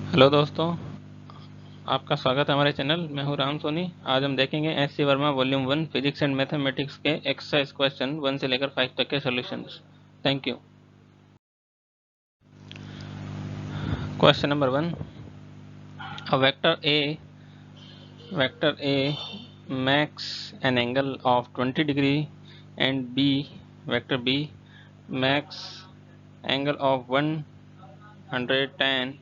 Hello दोस्तों, आपका स्वागत है हमारे चैनल। मैं हूं राम सोनी। आज हम देखेंगे SC. Verma volume 1 physics and mathematics के एक्सरसाइज क्वेश्चन 1 से लेकर 5 तक के solutions. Thank you. Question number 1, a vector A makes an angle of 20 degree and vector B makes angle of 110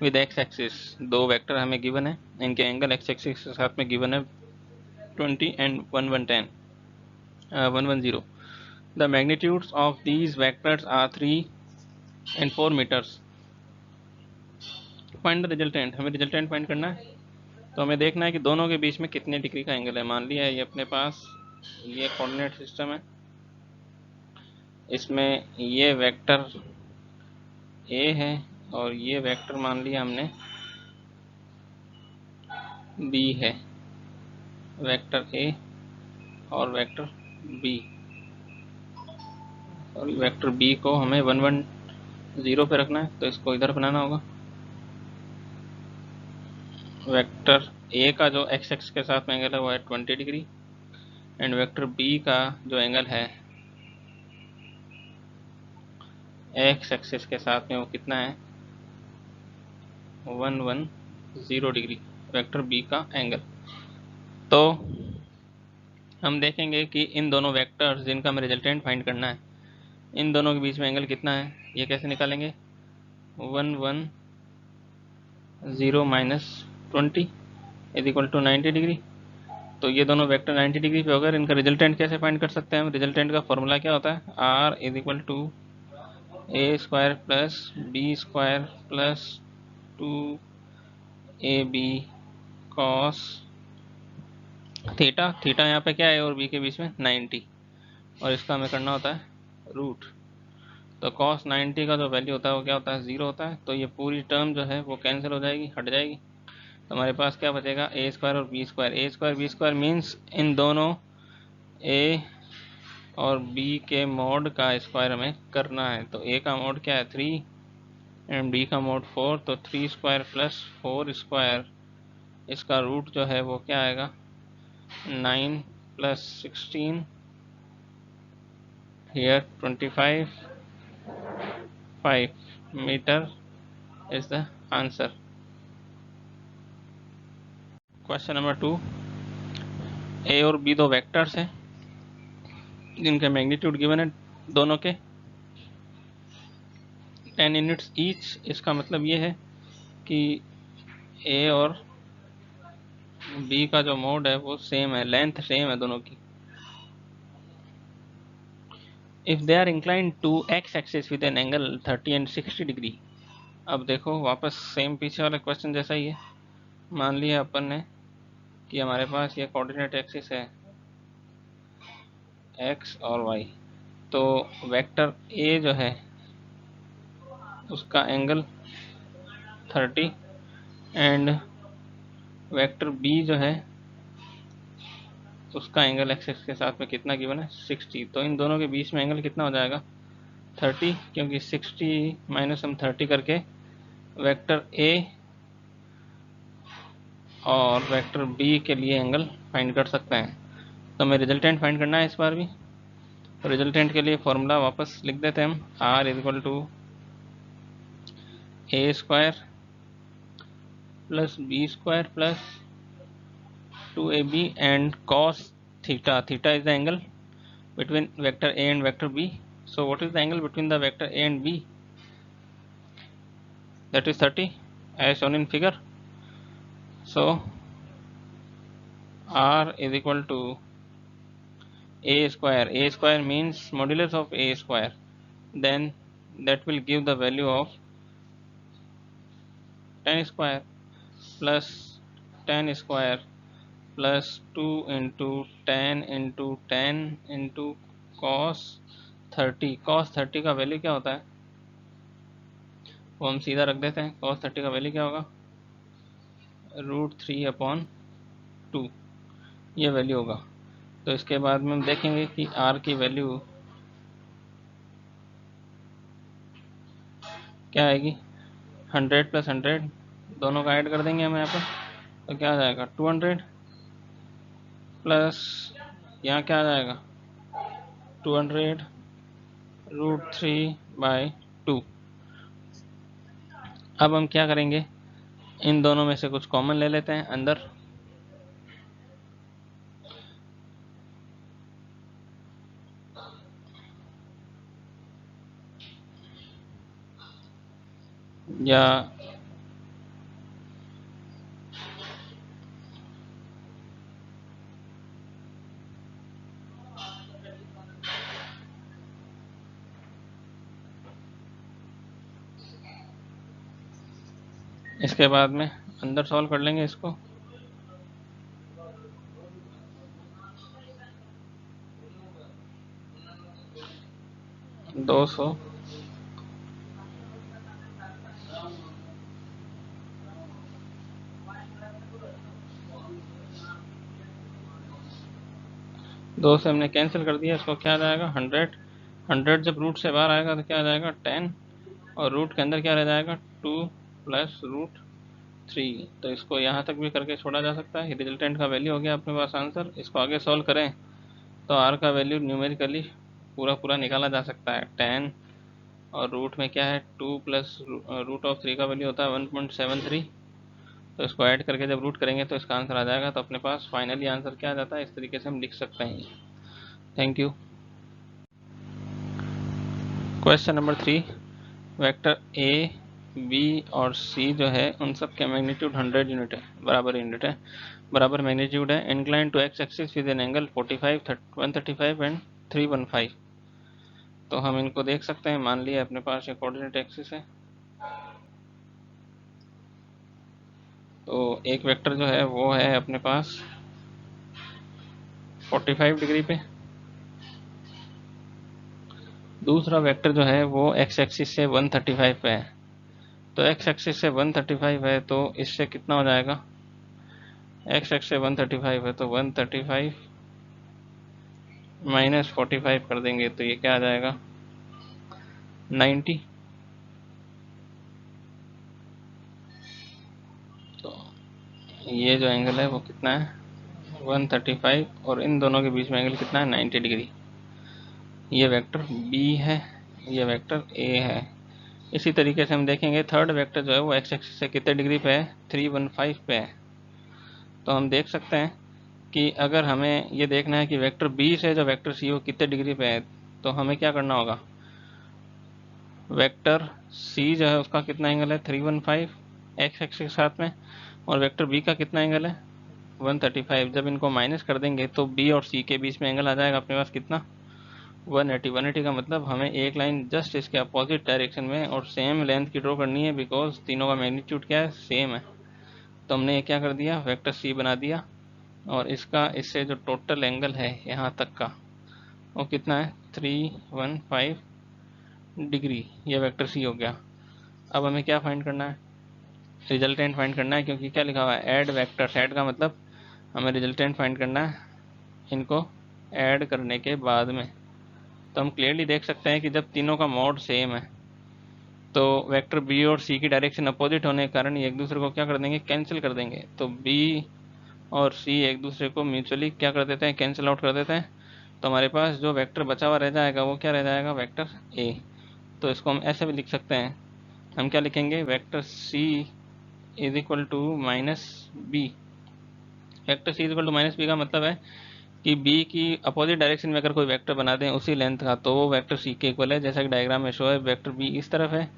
with x axis. दो वेक्टर हमें गिवन है, इनके angle x axis के साथ में गिवन है 20 and 110. The magnitudes of these vectors are 3 and 4 meters. Find the resultant. हमें resultant find करना है, तो हमें देखना है कि दोनों के बीच में कितने डिग्री का एंगल है। मान लिया ये अपने पास ये कोऑर्डिनेट सिस्टम है, इसमें ये वेक्टर ए है और ये वेक्टर मान लिया हमने बी है। वेक्टर ए और वेक्टर बी, और वेक्टर बी को हमें 110 पे रखना है, तो इसको इधर बनाना होगा। वेक्टर ए का जो एक्स एक्स के साथ में एंगल है वो है 20 डिग्री, एंड वेक्टर बी का जो एंगल है एक्स एक्सिस के साथ में वो कितना है 110 डिग्री वेक्टर बी का एंगल। तो हम देखेंगे कि इन दोनों वेक्टर्स जिनका हमें रिजल्टेंट फाइंड करना है, इन दोनों के बीच में एंगल कितना है, ये कैसे निकालेंगे। 110 minus 20 is equal to 90 degree. तो ये दोनों वेक्टर 90 डिग्री पे होकर इनका रिजल्टेंट कैसे फाइंड कर सकते हैं हम। रिजल्टेंट का फॉर्मूला क्या होता है, R is equal to A square plus B square plus 2ab cos theta. Theta यहाँ पे क्या है और बी के बीच में 90, और इसका हमें करना होता है रूट। तो कॉस 90 का जो वैल्यू होता है वो क्या होता है 0 होता है। तो ये पूरी टर्म जो है वो कैंसिल हो जाएगी, हट जाएगी। तो हमारे पास क्या बचेगा, ए स्क्वायर और B square. A square B square means इन दोनों ए और बी के मोड का स्क्वायर हमें करना है। तो ए का मोड क्या है 3 एंड बी का मोड 4, तो 3 स्क्वायर प्लस 4 स्क्वायर, इसका रूट जो है वो क्या आएगा 9 प्लस 16 here 25 5 metre is the answer. Question number 2, A और बी दो वेक्टर्स हैं जिनका मैग्नीट्यूड गिवन है दोनों के 10 यूनिट्स ईच। इसका मतलब ये है कि ए और बी का जो मोड है वो सेम है, लेंथ सेम है दोनों की। If they are inclined to X axis with an angle 30 and 60 degree. अब देखो वापस सेम पीछे वाले क्वेश्चन जैसा ही है। मान लिया अपन ने कि हमारे पास ये कोऑर्डिनेट एक्सिस है एक्स और वाई, तो वेक्टर ए जो है उसका एंगल 30 एंड वेक्टर बी जो है उसका एंगल एक्सिस के साथ में कितना गिवन है 60। तो इन दोनों के बीच में एंगल कितना हो जाएगा 30, क्योंकि 60 माइनस हम 30 करके वेक्टर ए और वेक्टर बी के लिए एंगल फाइंड कर सकते हैं। तो हमें रिजल्टेंट फाइंड करना है इस बार भी। तो रिजल्टेंट के लिए फॉर्मूला वापस लिख देते हैं हम, R is equal to A square plus B square plus 2ab and cos theta. Theta is the angle between vector A and vector B. So what is the angle between the vector A and B? That is 30 as shown in figure. So R is equal to A square. A square means modulus of A square. Then that will give the value of 10 square plus 10 square plus 2 into 10 into 10 into cos 30। cos 30 का value क्या होता है वो हम सीधा रख देते हैं। cos 30 का वैल्यू क्या होगा √3/2, ये वैल्यू होगा। तो इसके बाद में हम देखेंगे कि r की वैल्यू क्या आएगी 100 प्लस 100 दोनों का ऐड कर देंगे हम यहाँ पर, तो क्या आ जाएगा 200 प्लस यहाँ क्या आ जाएगा 200√3/2। अब हम क्या करेंगे, इन दोनों में से कुछ कॉमन ले लेते हैं अंदर, या इसके बाद में अंदर सॉल्व कर लेंगे इसको। दो सौ दो से हमने कैंसिल कर दिया, इसको क्या आ जाएगा 100। 100 जब रूट से बाहर आएगा तो क्या आ जाएगा 10, और रूट के अंदर क्या रह जाएगा 2 प्लस रूट 3। तो इसको यहाँ तक भी करके छोड़ा जा सकता है। रिजल्टेंट का वैल्यू हो गया अपने पास आंसर। इसको आगे सॉल्व करें तो आर का वैल्यू न्यूमेरिकली पूरा पूरा निकाला जा सकता है 10, और रूट में क्या है 2 प्लस रूट ऑफ 3 का वैल्यू होता है 1.73। तो इसको ऐड करके जब रूट करेंगे तो इसका आंसर आ जाएगा। तो अपने पास फाइनली आंसर क्या आ जाता है, इस तरीके से हम लिख सकते हैं। Thank you. Question number 3, vector A B और सी जो है उन सब के मैग्नीट्यूड 100 यूनिट है, बराबर यूनिट है, बराबर मैग्नीट्यूड है, incline to X axis with an angle 45, 135 and 315। तो हम इनको देख सकते हैं। मान लिया अपने पास एक कोऑर्डिनेट एक्सिस है, तो एक वेक्टर जो है वो है अपने पास 45 डिग्री पे, दूसरा वेक्टर जो है वो एक्स एक्सिस से 135 पे है। तो एक्स एक्सिस से 135 है तो इससे कितना हो जाएगा, एक्स एक्स से 135 है तो 135 माइनस 45 कर देंगे तो ये क्या आ जाएगा 90। तो ये जो एंगल है वो कितना है 135, और इन दोनों के बीच में एंगल कितना है 90 डिग्री। ये वेक्टर बी है, ये वेक्टर ए है। इसी तरीके से हम देखेंगे थर्ड वेक्टर जो है वो एक्स एक्सिस से कितने डिग्री पे है 315 पे है। तो हम देख सकते हैं कि अगर हमें ये देखना है कि वेक्टर बी से जो वेक्टर सी वो कितने डिग्री पे है, तो हमें क्या करना होगा, वेक्टर सी जो है उसका कितना एंगल है 315 एक्स एक्सिस के साथ में, और वेक्टर बी का कितना एंगल है 135। जब इनको माइनस कर देंगे तो बी और सी के बीच में एंगल आ जाएगा अपने पास कितना 180। 180 का मतलब हमें एक लाइन जस्ट इसके अपोजिट डायरेक्शन में और सेम लेंथ की ड्रॉ करनी है, बिकॉज तीनों का मैग्नीट्यूड क्या है सेम है। तो हमने ये क्या कर दिया, वेक्टर सी बना दिया, और इसका इससे जो टोटल एंगल है यहाँ तक का वो कितना है 315 डिग्री। ये वेक्टर सी हो गया। अब हमें क्या फाइंड करना है, रिजल्टेंट फाइंड करना है, क्योंकि क्या लिखा हुआ है ऐड वेक्टर्स। ऐड का मतलब हमें रिजल्टेंट फाइंड करना है इनको ऐड करने के बाद में। तो हम क्लियरली देख सकते हैं कि जब तीनों का मोड सेम है तो वेक्टर बी और सी की डायरेक्शन अपोजिट होने के कारण ये एक दूसरे को क्या कर देंगे, कैंसिल कर देंगे। तो बी और सी एक दूसरे को म्यूचुअली क्या कर देते हैं, कैंसिल आउट कर देते हैं। तो हमारे पास जो वेक्टर बचा हुआ रह जाएगा वो क्या रह जाएगा, वेक्टर ए। तो इसको हम ऐसे भी लिख सकते हैं, हम क्या लिखेंगे, vector C is equal to minus B. Vector C is equal to minus B का मतलब है कि बी की अपोजिट डायरेक्शन में अगर कोई वेक्टर बना दें उसी लेंथ का तो वो वेक्टर सी के इक्वल है। जैसा कि डायग्राम में शो है, वेक्टर बी इस तरफ है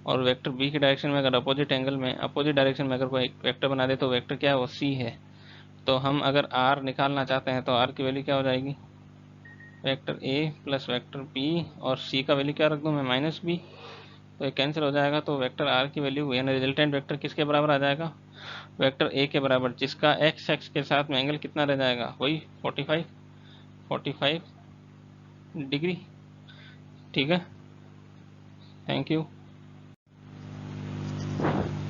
और वेक्टर बी की डायरेक्शन में अगर अपोजिट एंगल में अपोजिट डायरेक्शन में अगर कोई वेक्टर बना दे तो वेक्टर क्या है, वो सी है। तो हम अगर आर निकालना चाहते हैं तो आर की वैल्यू क्या हो जाएगी, vector A plus vector B, और सी का वैल्यू क्या रख दूँ मैं माइनस बी। तो ये कैंसिल हो जाएगा, तो वेक्टर आर की वैल्यू यानी रिजल्टेंट वेक्टर किसके बराबर आ जाएगा, वेक्टर ए के बराबर, जिसका एक्स एक्स के साथ में एंगल कितना रह जाएगा, वही 45 डिग्री। ठीक है, थैंक यू।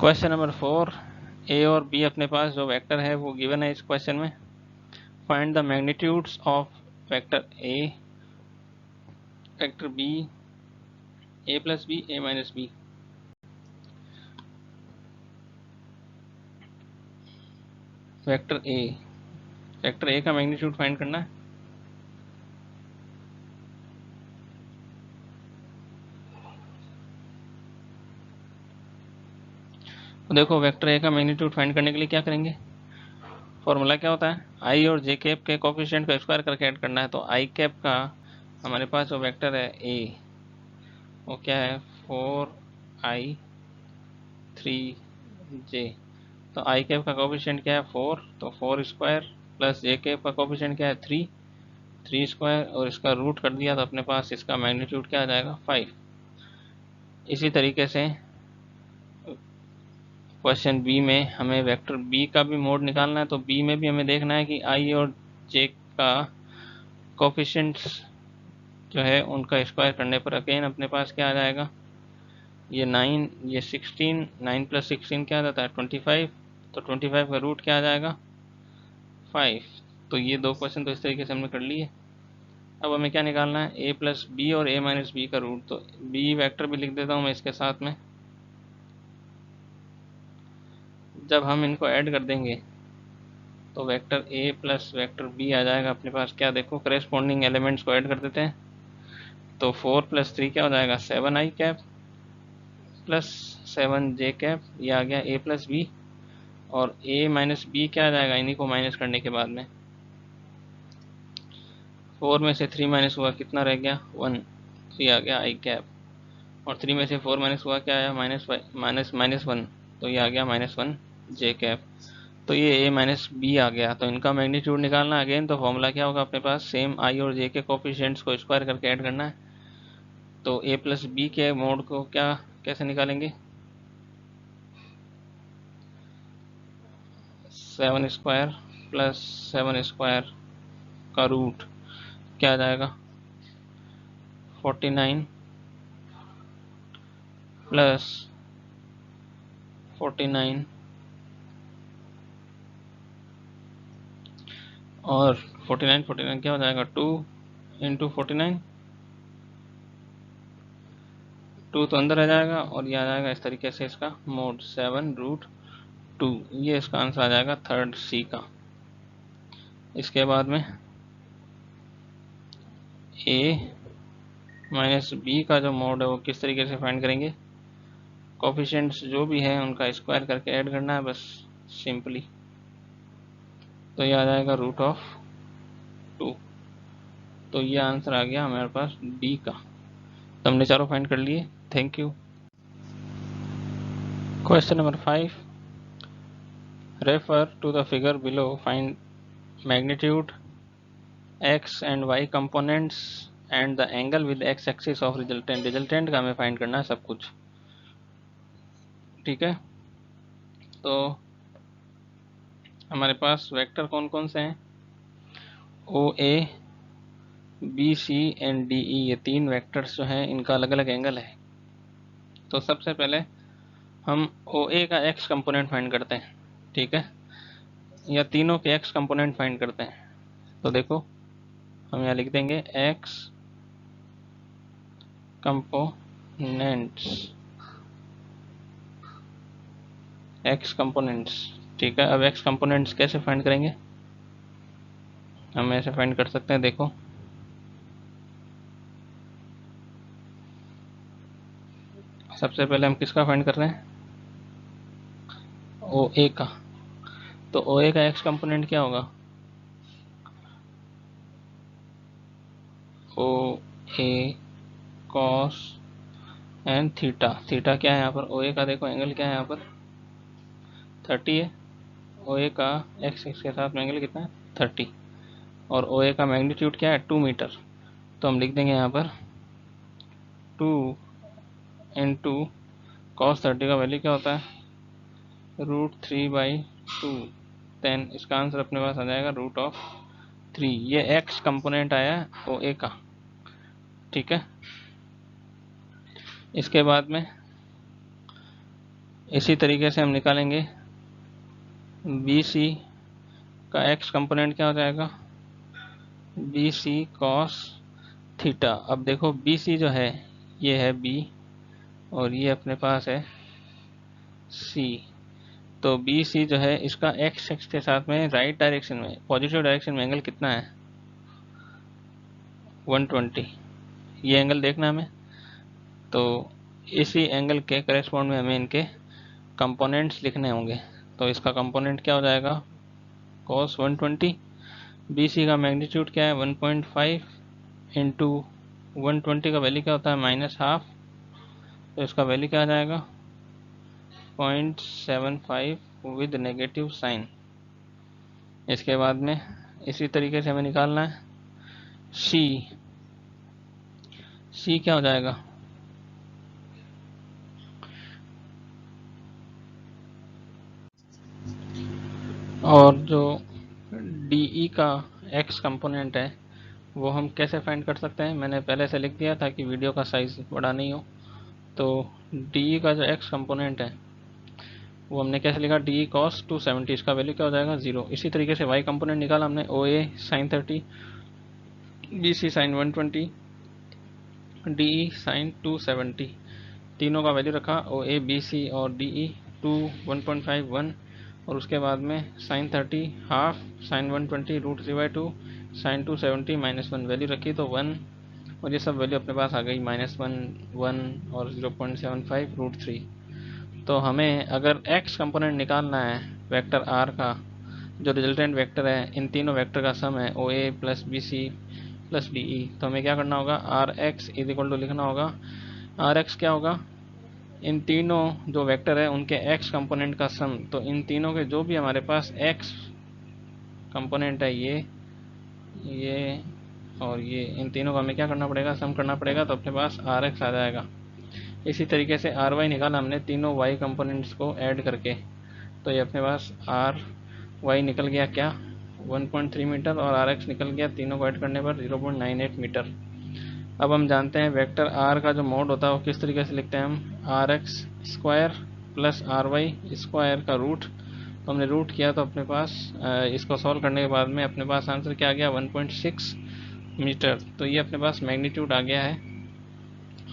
क्वेश्चन नंबर 4, ए और बी अपने पास जो वेक्टर है वो गिवन है इस क्वेश्चन में। Find the magnitudes of vector A, vector B, A plus B, A minus B. Vector A का मैग्नीट्यूड फाइंड करना है। तो देखो वेक्टर ए का मैग्नीट्यूड फाइंड करने के लिए क्या करेंगे, फॉर्मूला क्या होता है, आई और जे कैप के कोफिशिएंट को स्क्वायर करके ऐड करना है। तो आई कैप का हमारे पास जो वेक्टर है ए, वो क्या है 4i 3j। तो आई कैप का कोफिशिएंट क्या है 4, तो 4 स्क्वायर प्लस जे कैप का कोफिशिएंट क्या है 3 स्क्वायर, और इसका रूट कर दिया तो अपने पास इसका मैग्नीट्यूड क्या आ जाएगा 5। इसी तरीके से क्वेश्चन बी में हमें वेक्टर बी का भी मोड निकालना है। तो बी में भी हमें देखना है कि आई और जे का कोफिशिएंट्स जो है उनका स्क्वायर करने पर अगेन अपने पास क्या आ जाएगा, ये 9, ये 16, 9 + 16 क्या आ जाता है 25। तो 25 का रूट क्या आ जाएगा 5। तो ये दो क्वेश्चन तो इस तरीके से हमने कर लिए। अब हमें क्या निकालना है, a + b और a - b का रूट। तो b वेक्टर भी लिख देता हूँ मैं इसके साथ में। जब हम इनको ऐड कर देंगे तो वेक्टर a + वेक्टर b आ जाएगा अपने पास। क्या देखो करेस्पॉन्डिंग एलिमेंट्स को ऐड कर देते हैं। तो 4 + 3 क्या हो जाएगा 7i cap plus 7j cap, ये आ गया a + b। और a - b क्या आ जाएगा, इन्हीं को माइनस करने के बाद में 4 में से 3 माइनस हुआ कितना रह गया 1, तो ये आ गया i कैप। और 3 में से 4 माइनस हुआ क्या आया -1, तो ये आ गया -1 j कैप। तो ये a - b आ गया। तो इनका मैग्नीट्यूड निकालना अगेन, तो फॉर्मूला क्या होगा अपने पास, सेम i और j के कोफिशिएंट्स को स्क्वायर करके ऐड करना है। तो a + b के मोड को क्या कैसे निकालेंगे, 7 स्क्वायर प्लस 7 स्क्वायर का रूट क्या आ जाएगा 49 प्लस 49 और 49 क्या हो जाएगा 2 × 49, 2 तो अंदर आ जाएगा और ये आ जाएगा इस तरीके से इसका मोड 7√2। ये इसका आंसर आ जाएगा थर्ड सी का। इसके बाद में a - b का जो मोड है वो किस तरीके से फाइंड करेंगे, कोफिशिएंट्स जो भी है उनका स्क्वायर करके ऐड करना है बस सिंपली। तो ये आ जाएगा √2। तो ये आंसर आ गया हमारे पास डी का। तो हमने चारों फाइंड कर लिए। Thank you. Question number 5, refer to the figure below, find magnitude x and y components and the angle with x axis of resultant. Resultant का हमें फाइंड करना है सब कुछ, ठीक है। तो हमारे पास वेक्टर कौन कौन से हैं, OA BC एंड DE, ये 3 वेक्टर्स जो हैं इनका अलग अलग एंगल है। तो सबसे पहले हम OA का x कंपोनेंट फाइंड करते हैं, ठीक है, या तीनों के x कंपोनेंट फाइंड करते हैं। तो देखो हम यहाँ लिख देंगे x कंपोनेंट्स, ठीक है। अब x कंपोनेंट्स कैसे फाइंड करेंगे, हम ऐसे फाइंड कर सकते हैं। देखो सबसे पहले हम किसका फाइंड कर रहे हैं, OA का। तो OA का x कंपोनेंट क्या होगा, OA cos and theta. Theta क्या है यहाँ पर, OA का देखो एंगल क्या है यहाँ पर 30 है। OA का x के साथ में एंगल कितना है 30। और OA का मैग्नीट्यूड क्या है 2 मीटर। तो हम लिख देंगे यहाँ पर 2 × cos 30 का वैल्यू क्या होता है √3/2। देन इसका आंसर अपने पास आ जाएगा √3। ये x कंपोनेंट आया OA का, ठीक है। इसके बाद में इसी तरीके से हम निकालेंगे BC का x कंपोनेंट क्या हो जाएगा BC cos थीटा। अब देखो BC जो है ये है B और ये अपने पास है C। तो बी सी जो है इसका एक्स एक्स के साथ में राइट डायरेक्शन में पॉजिटिव डायरेक्शन में एंगल कितना है 120। ये एंगल देखना हमें। तो इसी एंगल के करेस्पॉन्ड में हमें इनके कंपोनेंट्स लिखने होंगे। तो इसका कंपोनेंट क्या हो जाएगा cos 120। बी सी का मैग्नीट्यूड क्या है 1.5 इंटू 120 का वैल्यू क्या होता है -हाफ। तो इसका वैल्यू क्या आ जाएगा 0.75 विद नेगेटिव साइन। इसके बाद में इसी तरीके से हमें निकालना है सी। सी क्या हो जाएगा और जो डी का एक्स कंपोनेंट है वो हम कैसे फाइंड कर सकते हैं। मैंने पहले से लिख दिया ताकि वीडियो का साइज बड़ा नहीं हो। तो डी का जो एक्स कंपोनेंट है वो हमने कैसे लिखा डी कॉस 270। इसका वैल्यू क्या हो जाएगा 0। इसी तरीके से वाई कंपोनेंट निकाला हमने O A sine 30, B C sine 120, D sine 270। तीनों का वैल्यू रखा ओ ए बी सी और डी ई 2 1.5 1 और उसके बाद में sine 30 half sine 120 √3/2 sine 270 -1 value रखी तो 1 और ये सब वैल्यू अपने पास आ गई -1 1 और 0.75 √3। तो हमें अगर x कंपोनेंट निकालना है वेक्टर r का जो रिजल्टेंट वेक्टर है इन तीनों वेक्टर का सम है O A plus B C plus D E. तो हमें क्या करना होगा R X is equal to लिखना होगा आर एक्स क्या होगा इन तीनों जो वेक्टर है उनके x कंपोनेंट का सम। तो इन तीनों के जो भी हमारे पास x कंपोनेंट है ये और ये इन तीनों का हमें क्या करना पड़ेगा सम करना पड़ेगा। तो अपने पास आर एक्स आ जाएगा। इसी तरीके से आर वाई निकाला हमने तीनों वाई कंपोनेंट्स को ऐड करके। तो ये अपने पास आर वाई निकल गया क्या 1.3 मीटर और आर एक्स निकल गया तीनों को ऐड करने पर 0.98 मीटर। अब हम जानते हैं वेक्टर आर का जो मोड होता है वो किस तरीके से लिखते हैं हम R X square plus R Y square का रूट। तो हमने रूट किया तो अपने पास इसको सॉल्व करने के बाद में अपने पास आंसर क्या आ गया 1.6 मीटर। तो ये अपने पास मैग्नीट्यूड आ गया है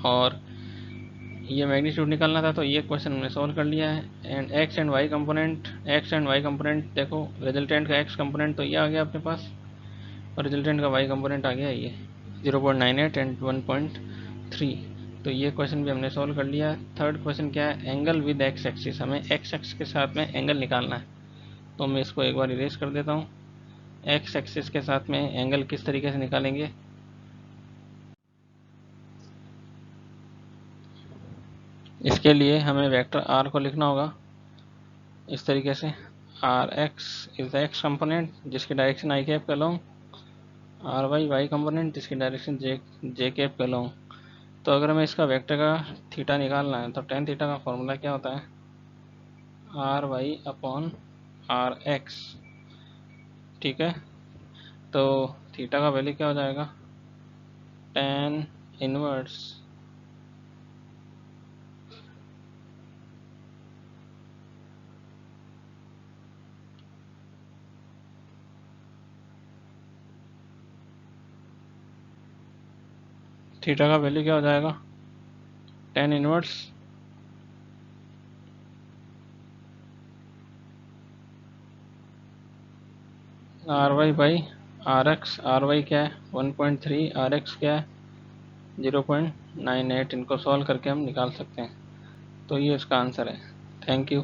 और ये मैग्नीट्यूड निकालना था। तो ये क्वेश्चन हमने सॉल्व कर लिया है। And X and Y component देखो रिजल्टेंट का एक्स कंपोनेंट तो ये आ गया अपने पास और रिजल्टेंट का वाई कंपोनेंट आ गया ये 0.98 एंड 1.3। तो ये क्वेश्चन भी हमने सॉल्व कर लिया। थर्ड क्वेश्चन क्या है एंगल विद एक्स एक्सिस। हमें एक्स एक्सिस के साथ में एंगल निकालना है। तो मैं इसको एक बार इरेज कर देता हूँ। एक्स एक्सिस के साथ में एंगल किस तरीके से निकालेंगे इसके लिए हमें वेक्टर आर को लिखना होगा इस तरीके से R X is the X component जिसकी डायरेक्शन आई कैप का long R Y Y component जिसकी डायरेक्शन जे कैप का लूँग। तो अगर हमें इसका वेक्टर का थीटा निकालना है तो टेन थीटा का फॉर्मूला क्या होता है R Y upon R X. ठीक है तो थीटा का वैल्यू क्या हो जाएगा टेन इनवर्स थीटा का वैल्यू क्या हो जाएगा tan inverse R Y by R X. R Y क्या है 1.3 आर एक्स क्या है 0.98। इनको सॉल्व करके हम निकाल सकते हैं। तो ये इसका आंसर है। Thank you.